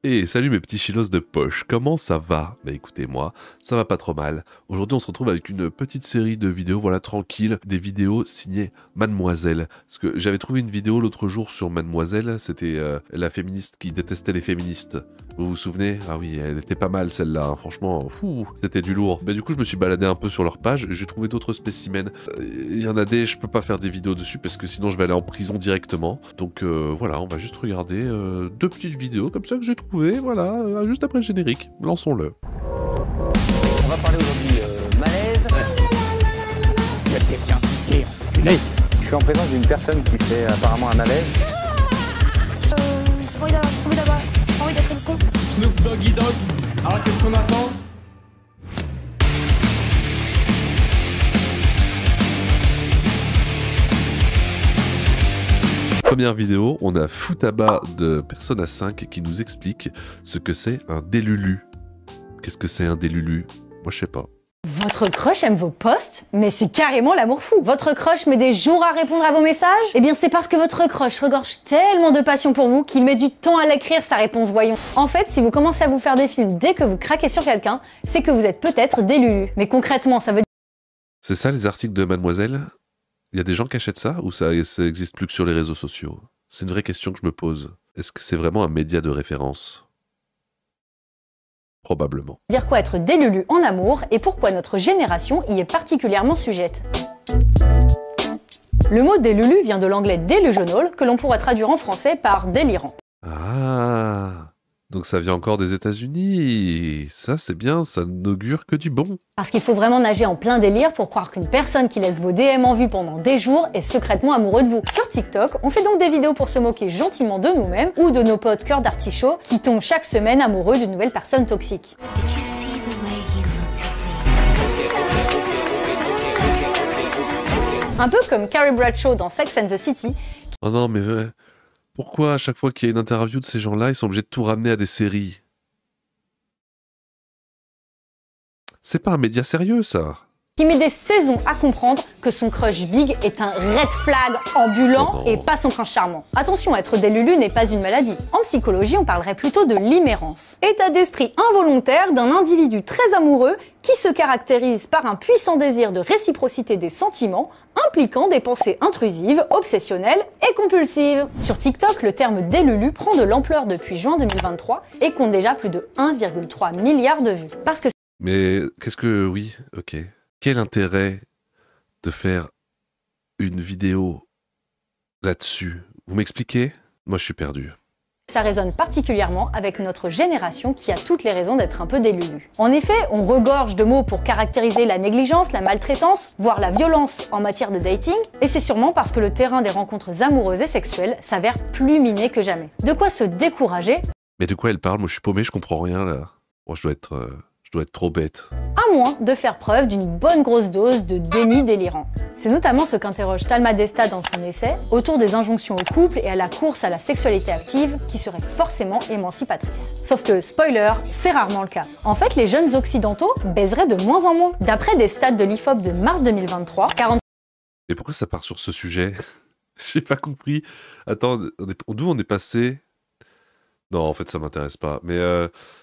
Et salut mes petits chilos de poche, comment ça va? Bah écoutez moi, ça va pas trop mal. Aujourd'hui on se retrouve avec une petite série de vidéos, voilà tranquille, des vidéos signées Mademoiselle. Parce que j'avais trouvé une vidéo l'autre jour sur Mademoiselle, c'était la féministe qui détestait les féministes. Vous vous souvenez? Ah oui, elle était pas mal celle-là, hein. Franchement, c'était du lourd. Mais du coup je me suis baladé un peu sur leur page, j'ai trouvé d'autres spécimens. Il y en a des, je peux pas faire des vidéos dessus parce que sinon je vais aller en prison directement. Donc voilà, on va juste regarder deux petites vidéos comme ça que j'ai trouvées, voilà, juste après le générique. Lançons-le. On va parler aujourd'hui malaise. Il y a quelqu'un qui est enculé. Je suis en présence d'une personne qui fait apparemment un malaise. J'ai envie d'être une con. Snoop Doggy Dogg. Alors qu'est-ce qu'on attend? Première vidéo, on a Futaba de Persona 5 qui nous explique ce que c'est un délulu. Qu'est-ce que c'est un délulu? Moi je sais pas. Votre crush aime vos posts? Mais c'est carrément l'amour fou. Votre crush met des jours à répondre à vos messages? Eh bien c'est parce que votre crush regorge tellement de passion pour vous qu'il met du temps à l'écrire sa réponse, voyons. En fait, si vous commencez à vous faire des films dès que vous craquez sur quelqu'un, c'est que vous êtes peut-être délulu. Mais concrètement, ça veut dire... C'est ça les articles de Mademoiselle? Il y a des gens qui achètent ça ou ça existe plus que sur les réseaux sociaux? C'est une vraie question que je me pose. Est-ce que c'est vraiment un média de référence? Probablement. Dire quoi être délulu en amour et pourquoi notre génération y est particulièrement sujette. Le mot délulu vient de l'anglais delusional que l'on pourrait traduire en français par délirant. Ah, donc ça vient encore des États-Unis. Ça c'est bien, ça n'augure que du bon. Parce qu'il faut vraiment nager en plein délire pour croire qu'une personne qui laisse vos DM en vue pendant des jours est secrètement amoureux de vous. Sur TikTok, on fait donc des vidéos pour se moquer gentiment de nous-mêmes ou de nos potes cœur d'artichaut qui tombent chaque semaine amoureux d'une nouvelle personne toxique. Un peu comme Carrie Bradshaw dans Sex and the City. Oh non mais pourquoi à chaque fois qu'il y a une interview de ces gens-là, ils sont obligés de tout ramener à des séries? C'est pas un média sérieux, ça. Qui met des saisons à comprendre que son crush big est un red flag ambulant et pas son prince charmant. Attention, être délulu n'est pas une maladie. En psychologie, on parlerait plutôt de l'imérence. État d'esprit involontaire d'un individu très amoureux qui se caractérise par un puissant désir de réciprocité des sentiments, impliquant des pensées intrusives, obsessionnelles et compulsives. Sur TikTok, le terme délulu prend de l'ampleur depuis juin 2023 et compte déjà plus de 1,3 milliard de vues. Parce que... Mais qu'est-ce que... Oui, ok. Quel intérêt de faire une vidéo là-dessus? Vous m'expliquez? Moi, je suis perdu. Ça résonne particulièrement avec notre génération qui a toutes les raisons d'être un peu délulu. En effet, on regorge de mots pour caractériser la négligence, la maltraitance, voire la violence en matière de dating, et c'est sûrement parce que le terrain des rencontres amoureuses et sexuelles s'avère plus miné que jamais. De quoi se décourager? Mais de quoi elle parle? Moi, je suis paumé, je comprends rien, là. Moi, je dois être trop bête. À moins de faire preuve d'une bonne grosse dose de déni délirant. C'est notamment ce qu'interroge Talma Desta dans son essai autour des injonctions au couple et à la course à la sexualité active qui serait forcément émancipatrice. Sauf que, spoiler, c'est rarement le cas. En fait, les jeunes occidentaux baiseraient de moins en moins. D'après des stats de l'IFOP de mars 2023, 40... Mais pourquoi ça part sur ce sujet? J'ai pas compris. Attends, d'où on est passé? Non, en fait, ça m'intéresse pas. Mais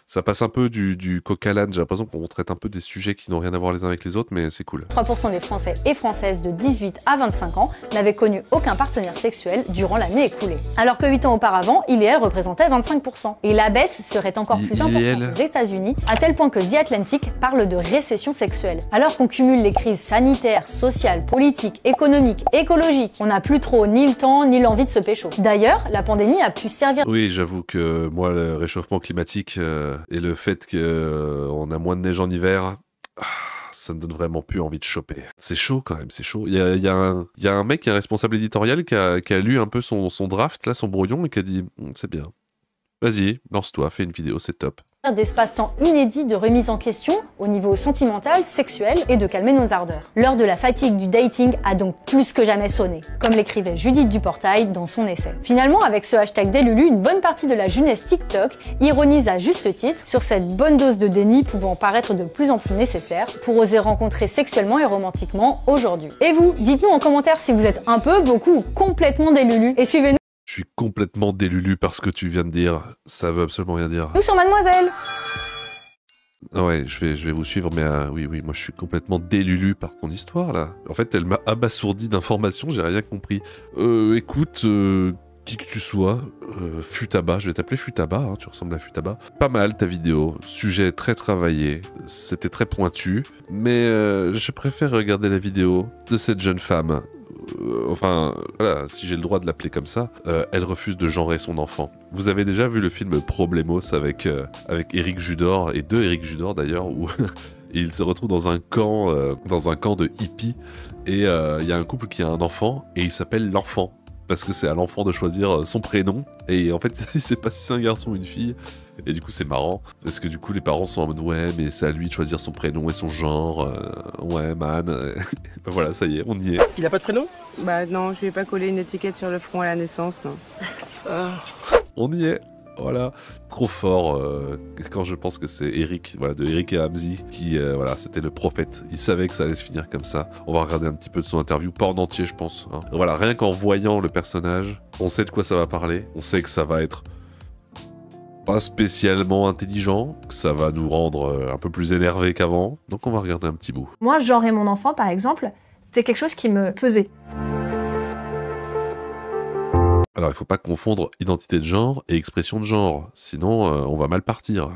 ça passe un peu du coq à l'âne. J'ai l'impression qu'on traite un peu des sujets qui n'ont rien à voir les uns avec les autres, mais c'est cool. 3% des Français et Françaises de 18 à 25 ans n'avaient connu aucun partenaire sexuel durant l'année écoulée. Alors que 8 ans auparavant, il et elle représentaient 25%. Et la baisse serait encore plus importante aux États-Unis, à tel point que The Atlantic parle de récession sexuelle. Alors qu'on cumule les crises sanitaires, sociales, politiques, économiques, écologiques, on n'a plus trop ni le temps ni l'envie de se pécho. D'ailleurs, la pandémie a pu servir... Oui, j'avoue que moi, le réchauffement climatique et le fait qu'on a moins de neige en hiver, ça me donne vraiment plus envie de choper. C'est chaud quand même, c'est chaud. Il y a un mec qui est un responsable éditorial qui a lu un peu son draft, là, son brouillon, et qui a dit « C'est bien. Vas-y, lance-toi, fais une vidéo, c'est top. » D'espace-temps inédit de remise en question au niveau sentimental, sexuel et de calmer nos ardeurs. L'heure de la fatigue du dating a donc plus que jamais sonné, comme l'écrivait Judith Duportail dans son essai. Finalement, avec ce hashtag délulu, une bonne partie de la jeunesse TikTok ironise à juste titre sur cette bonne dose de déni pouvant paraître de plus en plus nécessaire pour oser rencontrer sexuellement et romantiquement aujourd'hui. Et vous, dites-nous en commentaire si vous êtes un peu, beaucoup ou complètement délulu et suivez-nous Je suis complètement délulu par ce que tu viens de dire. Ça veut absolument rien dire. Nous sur Mademoiselle. Ah ouais, je vais vous suivre, mais oui, moi je suis complètement délulu par ton histoire là. En fait, elle m'a abasourdi d'informations, j'ai rien compris. Écoute, qui que tu sois, Futaba, je vais t'appeler Futaba, hein, tu ressembles à Futaba. Pas mal ta vidéo, sujet très travaillé, c'était très pointu, mais je préfère regarder la vidéo de cette jeune femme. Enfin, voilà, si j'ai le droit de l'appeler comme ça, elle refuse de genrer son enfant. Vous avez déjà vu le film Problemos avec Éric Judor, et deux Éric Judor d'ailleurs, où il se retrouve dans un camp de hippies, et il y a un couple qui a un enfant, et il s'appelle l'enfant, parce que c'est à l'enfant de choisir son prénom, et en fait, il sait pas si c'est un garçon ou une fille, et du coup c'est marrant, parce que du coup les parents sont en mode ouais, mais c'est à lui de choisir son prénom et son genre, ouais man, ben voilà, ça y est, on y est. Il a pas de prénom? Bah non, je vais pas coller une étiquette sur le front à la naissance, non. On y est. Voilà, trop fort quand je pense que c'est Eric, voilà, de Eric et Hamzi, qui, voilà, c'était le prophète. Il savait que ça allait se finir comme ça. On va regarder un petit peu de son interview, pas en entier, je pense. Hein. Voilà, rien qu'en voyant le personnage, on sait de quoi ça va parler. On sait que ça va être pas spécialement intelligent, que ça va nous rendre un peu plus énervés qu'avant. Donc on va regarder un petit bout. Moi, genrer mon enfant, par exemple, c'était quelque chose qui me pesait. Alors il faut pas confondre identité de genre et expression de genre, sinon on va mal partir.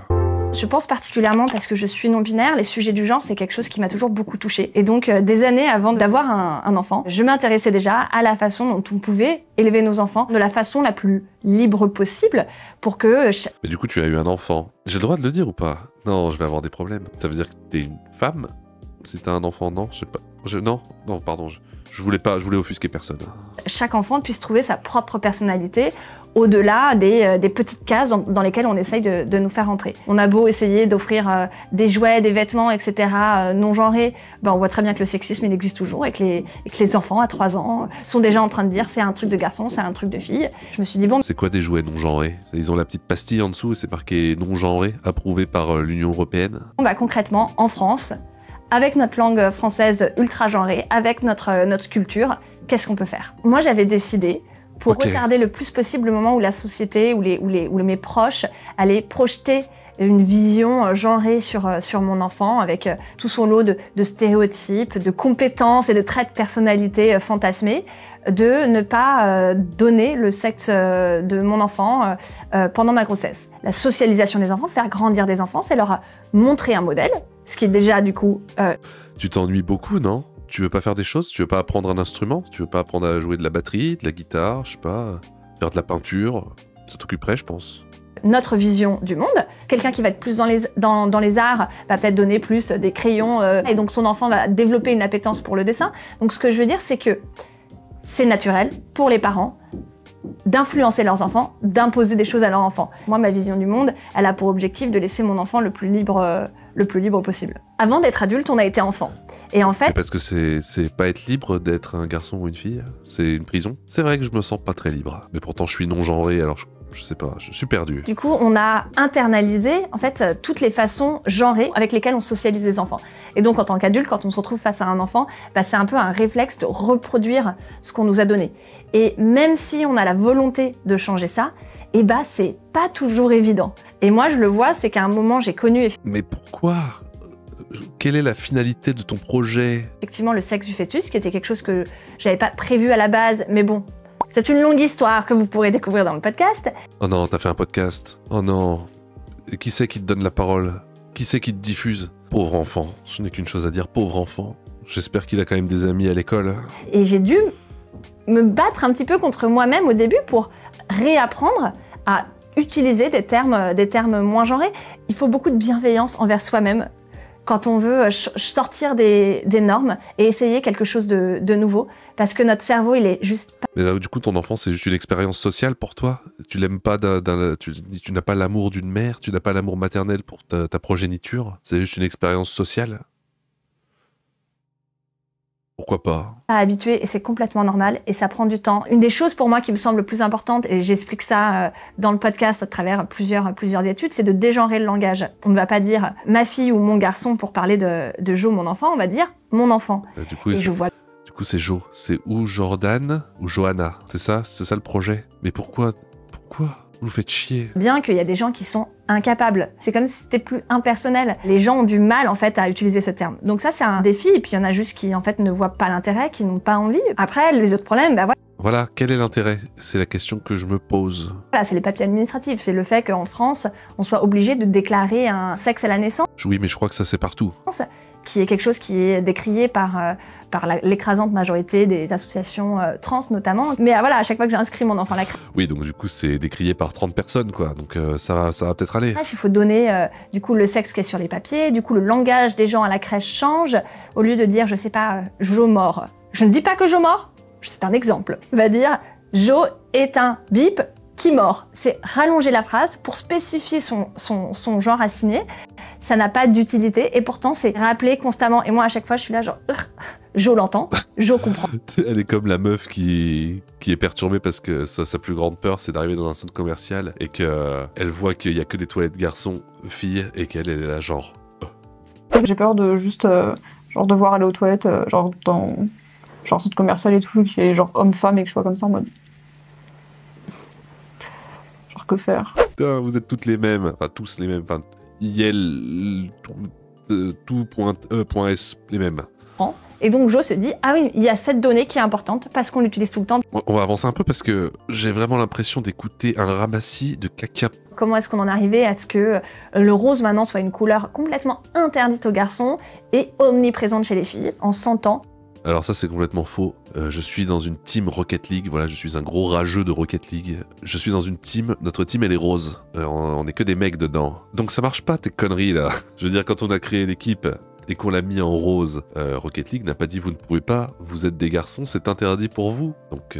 Je pense particulièrement parce que je suis non-binaire, les sujets du genre, c'est quelque chose qui m'a toujours beaucoup touchée. Et donc, des années avant d'avoir un enfant, je m'intéressais déjà à la façon dont on pouvait élever nos enfants de la façon la plus libre possible pour que... Mais du coup, tu as eu un enfant. J'ai le droit de le dire ou pas? Non, je vais avoir des problèmes. Ça veut dire que t'es une femme? Si t'as un enfant, non? Je sais pas. Non, pardon, je voulais offusquer personne. Chaque enfant puisse trouver sa propre personnalité au-delà des petites cases dans lesquelles on essaye de nous faire entrer. On a beau essayer d'offrir des jouets, des vêtements, etc. Non genrés, on voit très bien que le sexisme il existe toujours et que les enfants à 3 ans sont déjà en train de dire c'est un truc de garçon, c'est un truc de fille. Je me suis dit bon... C'est quoi des jouets non genrés? Ils ont la petite pastille en dessous et c'est marqué non genré, approuvé par l'Union Européenne. Concrètement, en France, avec notre langue française ultra genrée, avec notre culture, qu'est-ce qu'on peut faire? Moi, j'avais décidé, pour retarder le plus possible le moment où la société, où mes proches allaient projeter une vision genrée sur mon enfant, avec tout son lot de stéréotypes, de compétences et de traits de personnalité fantasmés, de ne pas donner le sexe de mon enfant pendant ma grossesse. La socialisation des enfants, faire grandir des enfants, c'est leur montrer un modèle, ce qui est déjà du coup... Tu t'ennuies beaucoup, non? Tu veux pas faire des choses? Tu veux pas apprendre un instrument? Tu veux pas apprendre à jouer de la batterie, de la guitare, je sais pas, faire de la peinture? Ça t'occuperait, je pense. Notre vision du monde, quelqu'un qui va être plus dans les arts va peut-être donner plus des crayons et donc son enfant va développer une appétence pour le dessin. Donc ce que je veux dire, c'est que c'est naturel pour les parents d'influencer leurs enfants, d'imposer des choses à leurs enfants. Moi, ma vision du monde, elle a pour objectif de laisser mon enfant le plus libre possible. Avant d'être adulte, on a été enfant. Et en fait... Parce que c'est pas être libre d'être un garçon ou une fille, c'est une prison. C'est vrai que je me sens pas très libre, mais pourtant je suis non-genré, alors je sais pas, je suis perdu. Du coup, on a internalisé, en fait, toutes les façons genrées avec lesquelles on socialise les enfants. Et donc, en tant qu'adulte, quand on se retrouve face à un enfant, c'est un peu un réflexe de reproduire ce qu'on nous a donné. Et même si on a la volonté de changer ça, c'est pas toujours évident. Et moi, je le vois, c'est qu'à un moment, j'ai connu... Mais pourquoi? Quelle est la finalité de ton projet? Effectivement, le sexe du fœtus, qui était quelque chose que j'avais pas prévu à la base, mais bon... C'est une longue histoire que vous pourrez découvrir dans le podcast. Oh non, t'as fait un podcast. Oh non. Et qui c'est qui te donne la parole? Qui c'est qui te diffuse? Pauvre enfant. Je n'ai qu'une chose à dire, pauvre enfant. J'espère qu'il a quand même des amis à l'école. Et j'ai dû me battre un petit peu contre moi-même au début pour réapprendre à utiliser des termes moins genrés. Il faut beaucoup de bienveillance envers soi-même quand on veut sortir des normes et essayer quelque chose de nouveau. Parce que notre cerveau, il est juste pas... Mais là, du coup, ton enfant, c'est juste une expérience sociale pour toi? Tu l'aimes pas, tu n'as pas l'amour d'une mère? Tu n'as pas l'amour maternel pour ta progéniture? C'est juste une expérience sociale? Pourquoi pas? À habituer, et c'est complètement normal, et ça prend du temps. Une des choses pour moi qui me semble le plus importante, et j'explique ça dans le podcast à travers plusieurs études, c'est de dégenrer le langage. On ne va pas dire ma fille ou mon garçon pour parler de Jo, mon enfant, on va dire mon enfant. Du coup, Du coup, c'est Jo. C'est ou Jordan ou Johanna. C'est ça le projet. Mais pourquoi vous nous faites chier? Bien qu'il y a des gens qui sont incapables. C'est comme si c'était plus impersonnel. Les gens ont du mal, en fait, à utiliser ce terme. Donc ça, c'est un défi. Et puis, il y en a juste qui, en fait, ne voient pas l'intérêt, qui n'ont pas envie. Après, les autres problèmes, bah voilà. Voilà, quel est l'intérêt? C'est la question que je me pose. Voilà, c'est les papiers administratifs. C'est le fait qu'en France, on soit obligé de déclarer un sexe à la naissance. Oui, mais je crois que ça, c'est partout. Qui est quelque chose qui est décrié par l'écrasante majorité des associations trans notamment. Mais voilà, à chaque fois que j'inscris mon enfant à la crèche... Oui, donc du coup, c'est décrié par 30 personnes, quoi. Donc ça va peut-être aller. Il faut donner, du coup, le sexe qui est sur les papiers. Du coup, le langage des gens à la crèche change. Au lieu de dire, je sais pas, Jo mort. Je ne dis pas que Jo mort, c'est un exemple. Il va dire, Jo est un bip qui mort. C'est rallonger la phrase pour spécifier son genre assigné. Ça n'a pas d'utilité et pourtant c'est rappelé constamment. Et moi à chaque fois je suis là genre Jo l'entend, Jo comprend. Elle est comme la meuf qui est perturbée parce que sa plus grande peur c'est d'arriver dans un centre commercial et qu'elle voit qu'il y a que des toilettes garçons, filles et qu'elle est là genre. J'ai peur de juste genre devoir aller aux toilettes genre dans genre centre commercial et tout, qui est genre homme-femme et que je sois comme ça en mode. Genre que faire? Putain, vous êtes toutes les mêmes, enfin tous les mêmes, enfin IL, point S, les mêmes. Et donc Jo se dit, ah oui, il y a cette donnée qui est importante parce qu'on l'utilise tout le temps. On va avancer un peu parce que j'ai vraiment l'impression d'écouter un ramassis de caca. Comment est-ce qu'on en est arrivé à ce que le rose maintenant soit une couleur complètement interdite aux garçons et omniprésente chez les filles en 100 ans? Alors ça c'est complètement faux. Je suis dans une team Rocket League, voilà, je suis un gros rageux de Rocket League. Je suis dans une team, notre team elle est rose. On est que des mecs dedans. Donc ça marche pas tes conneries là. Je veux dire, quand on a créé l'équipe et qu'on l'a mis en rose, Rocket League n'a pas dit vous ne pouvez pas, vous êtes des garçons, c'est interdit pour vous. Donc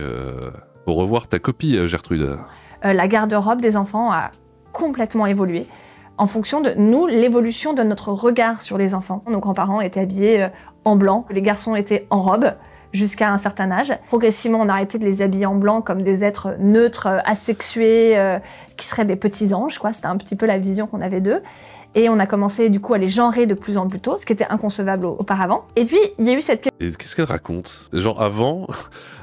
faut revoir ta copie Gertrude. La garde-robe des enfants a complètement évolué en fonction de nous, l'évolution de notre regard sur les enfants. Nos grands-parents étaient habillés en blanc, les garçons étaient en robe jusqu'à un certain âge. Progressivement, on a arrêté de les habiller en blanc comme des êtres neutres, asexués, qui seraient des petits anges, quoi. C'était un petit peu la vision qu'on avait d'eux. Et on a commencé du coup à les genrer de plus en plus tôt, ce qui était inconcevable auparavant. Et puis, il y a eu cette... Et qu'est-ce qu'elle raconte? Genre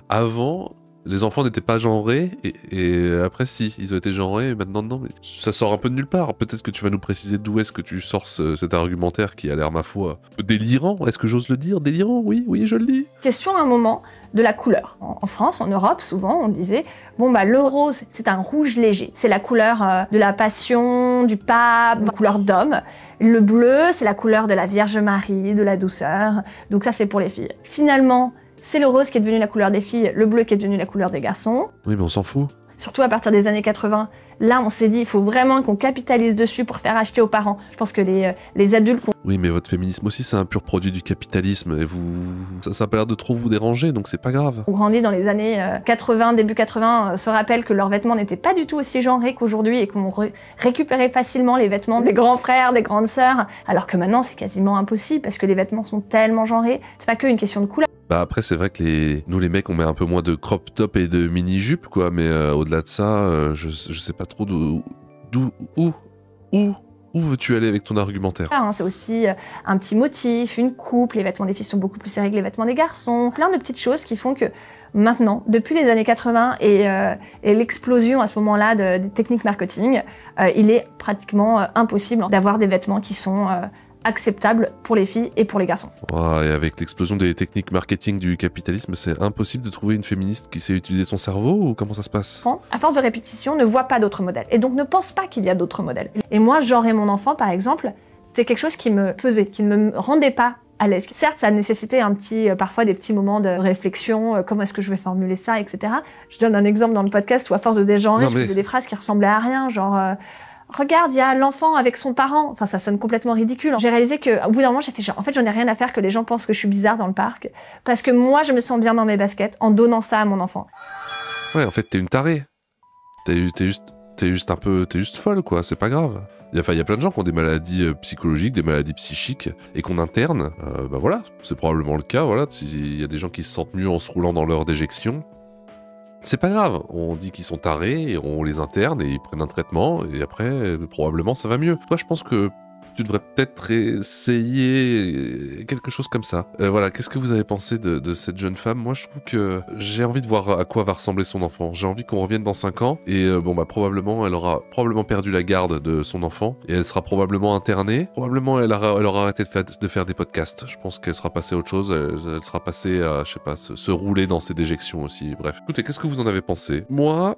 avant, les enfants n'étaient pas genrés, et après si, ils ont été genrés, et maintenant non, mais ça sort un peu de nulle part. Peut-être que tu vas nous préciser d'où est-ce que tu sors cet argumentaire qui a l'air, ma foi, délirant. Est-ce que j'ose le dire? Délirant, oui, je le dis. Question à un moment de la couleur. En France, en Europe, souvent, on disait, bon bah le rose, c'est un rouge léger. C'est la couleur de la passion, du pape, la couleur d'homme. Le bleu, c'est la couleur de la Vierge Marie, de la douceur. Donc ça, c'est pour les filles. Finalement, c'est le rose qui est devenu la couleur des filles, le bleu qui est devenu la couleur des garçons. Oui, mais on s'en fout. Surtout à partir des années 80, là on s'est dit il faut vraiment qu'on capitalise dessus pour faire acheter aux parents. Je pense que les adultes... Oui, mais votre féminisme aussi c'est un pur produit du capitalisme et ça a pas l'air de trop vous déranger, donc c'est pas grave. On grandit dans les années 80, début 80, se rappellent que leurs vêtements n'étaient pas du tout aussi genrés qu'aujourd'hui et qu'on récupérait facilement les vêtements des grands frères, des grandes sœurs, alors que maintenant c'est quasiment impossible parce que les vêtements sont tellement genrés. C'est pas que une question de couleur. Bah après c'est vrai que nous les mecs on met un peu moins de crop top et de mini jupe quoi, mais au-delà de ça je sais pas trop où veux-tu aller avec ton argumentaire? C'est aussi un petit motif, une coupe, les vêtements des filles sont beaucoup plus serrés que les vêtements des garçons, plein de petites choses qui font que maintenant, depuis les années 80 et l'explosion à ce moment-là des techniques marketing, il est pratiquement impossible d'avoir des vêtements qui sont acceptable pour les filles et pour les garçons. Wow, et avec l'explosion des techniques marketing du capitalisme, c'est impossible de trouver une féministe qui sait utiliser son cerveau ou comment ça se passe? À force de répétition, ne voit pas d'autres modèles et donc ne pense pas qu'il y a d'autres modèles. Et moi, genrer mon enfant, par exemple, c'était quelque chose qui me pesait, qui ne me rendait pas à l'aise. Certes, ça nécessitait parfois des petits moments de réflexion, comment est-ce que je vais formuler ça, etc. Je donne un exemple dans le podcast où à force de dégenrer, je faisais des phrases qui ressemblaient à rien, genre... regarde, il y a l'enfant avec son parent. Enfin, ça sonne complètement ridicule. J'ai réalisé qu'au bout d'un moment, j'ai fait genre, en fait, j'en ai rien à faire que les gens pensent que je suis bizarre dans le parc. Parce que moi, je me sens bien dans mes baskets en donnant ça à mon enfant. Ouais, en fait, t'es une tarée. T'es juste folle, quoi. C'est pas grave. Il y a plein de gens qui ont des maladies psychologiques, des maladies psychiques, et qu'on interne. Bah voilà, c'est probablement le cas, voilà. Il y a des gens qui se sentent mieux en se roulant dans leur déjection. C'est pas grave, on dit qu'ils sont tarés, et on les interne, et ils prennent un traitement, et après, probablement, ça va mieux. Toi, je pense que tu devrais peut-être essayer quelque chose comme ça. Voilà, qu'est-ce que vous avez pensé de cette jeune femme? Moi, je trouve que j'ai envie de voir à quoi va ressembler son enfant. J'ai envie qu'on revienne dans 5 ans, et bon, bah, probablement, elle aura probablement perdu la garde de son enfant, et elle sera probablement internée. Probablement, elle aura arrêté de faire des podcasts. Je pense qu'elle sera passée à autre chose. Elle sera passée à, je sais pas, se rouler dans ses déjections aussi. Bref. Écoutez, qu'est-ce que vous en avez pensé? Moi,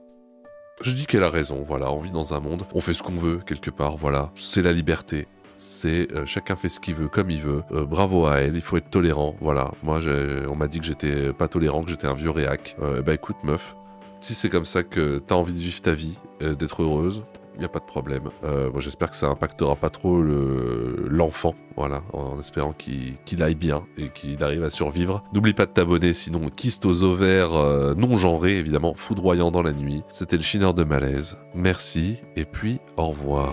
je dis qu'elle a raison, voilà, on vit dans un monde, on fait ce qu'on veut, quelque part, voilà, c'est la liberté. C'est chacun fait ce qu'il veut, comme il veut. Bravo à elle, il faut être tolérant, voilà. Moi, on m'a dit que j'étais pas tolérant, que j'étais un vieux réac. Bah écoute, meuf, si c'est comme ça que t'as envie de vivre ta vie, d'être heureuse, y a pas de problème. Moi, j'espère que ça impactera pas trop l'enfant, voilà, en espérant qu'il aille bien et qu'il arrive à survivre. N'oublie pas de t'abonner, sinon kyste aux ovaires non genrés, évidemment, foudroyant dans la nuit. C'était le Chineur de Malaise. Merci, et puis au revoir.